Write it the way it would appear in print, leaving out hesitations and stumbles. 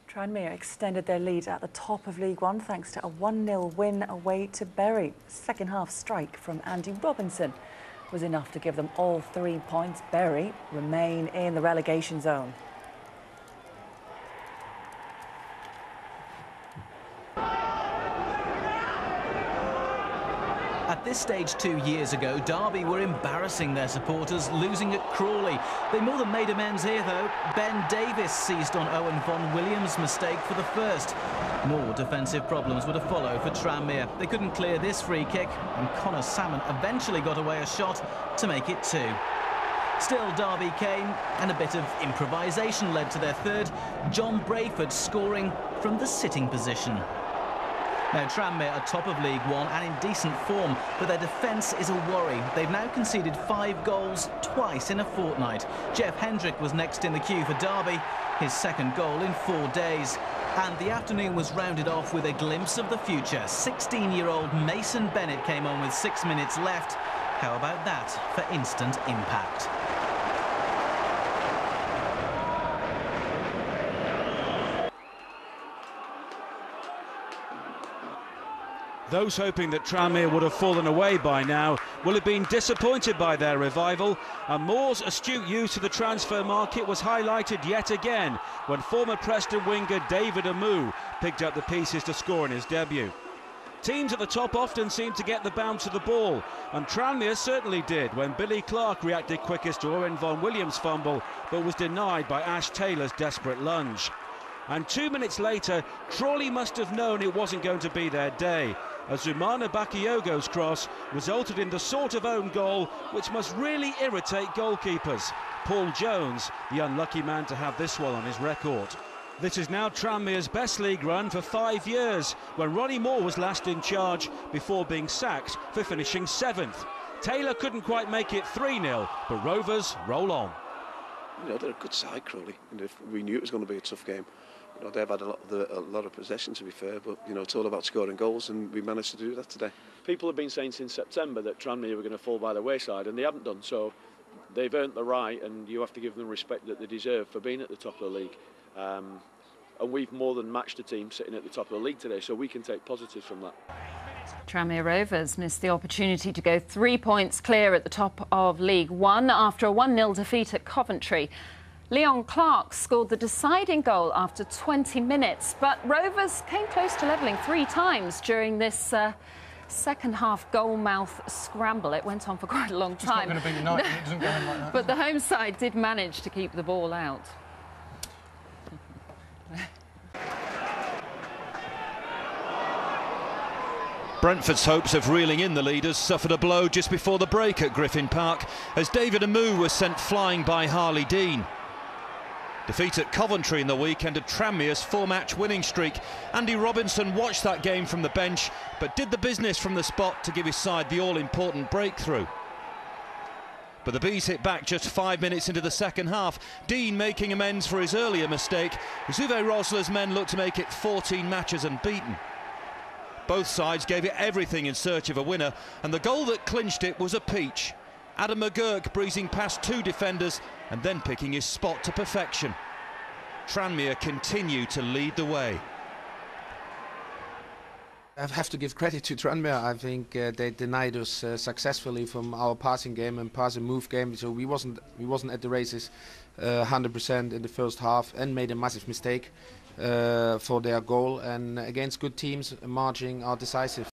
Tranmere extended their lead at the top of League One thanks to a 1-0 win away to Bury. Second half strike from Andy Robinson was enough to give them all 3 points. Bury remain in the relegation zone. At this stage 2 years ago, Derby were embarrassing their supporters, losing at Crawley. They more than made amends here, though. Ben Davies seized on Owen Von Williams' mistake for the first. More defensive problems were to follow for Tranmere. They couldn't clear this free kick, and Connor Salmon eventually got away a shot to make it 2. Still, Derby came, and a bit of improvisation led to their third. John Brayford scoring from the sitting position. Now, Tranmere are top of League One and in decent form, but their defence is a worry. They've now conceded 5 goals twice in a fortnight. Jeff Hendrick was next in the queue for Derby, his second goal in 4 days. And the afternoon was rounded off with a glimpse of the future. 16-year-old Mason Bennett came on with 6 minutes left. How about that for instant impact? Those hoping that Tranmere would have fallen away by now will have been disappointed by their revival, and Moore's astute use of the transfer market was highlighted yet again when former Preston winger David Amu picked up the pieces to score in his debut. Teams at the top often seem to get the bounce of the ball, and Tranmere certainly did when Billy Clark reacted quickest to Owen Von Williams' fumble, but was denied by Ash Taylor's desperate lunge. And 2 minutes later, Crawley must have known it wasn't going to be their day, as Zumana Bakayogo's cross resulted in the sort of own goal which must really irritate goalkeepers. Paul Jones, the unlucky man to have this one on his record. This is now Tranmere's best league run for 5 years, when Ronnie Moore was last in charge before being sacked for finishing 7th. Taylor couldn't quite make it 3-0, but Rovers roll on. You know, they're a good side, Crawley, and if we knew it was going to be a tough game. You know, they've had a lot of possession, to be fair, but you know, it's all about scoring goals, and we managed to do that today. People have been saying since September that Tranmere were going to fall by the wayside, and they haven't done. So they've earned the right, and you have to give them the respect that they deserve for being at the top of the league. And we've more than matched the team sitting at the top of the league today, so we can take positives from that. Tranmere Rovers missed the opportunity to go 3 points clear at the top of League One after a 1-0 defeat at Coventry. Leon Clark scored the deciding goal after 20 minutes, but Rovers came close to levelling 3 times during this second half goal-mouth scramble. It went on for quite a long time. It's not going to be United, it doesn't go in like that. But the home side did manage to keep the ball out. Brentford's hopes of reeling in the leaders suffered a blow just before the break at Griffin Park as David Amu was sent flying by Harley Dean. Defeat at Coventry in the week ended Tranmere's 4-match winning streak. Andy Robinson watched that game from the bench, but did the business from the spot to give his side the all-important breakthrough. But the Bees hit back just 5 minutes into the second half, Dean making amends for his earlier mistake. Uwe Rosler's men looked to make it 14 matches unbeaten. Both sides gave it everything in search of a winner, and the goal that clinched it was a peach. Adam McGurk breezing past 2 defenders and then picking his spot to perfection. Tranmere continue to lead the way. I have to give credit to Tranmere. I think they denied us successfully from our passing game and pass and move game. So we wasn't at the races 100% in the first half and made a massive mistake for their goal. And against good teams, marching are decisive.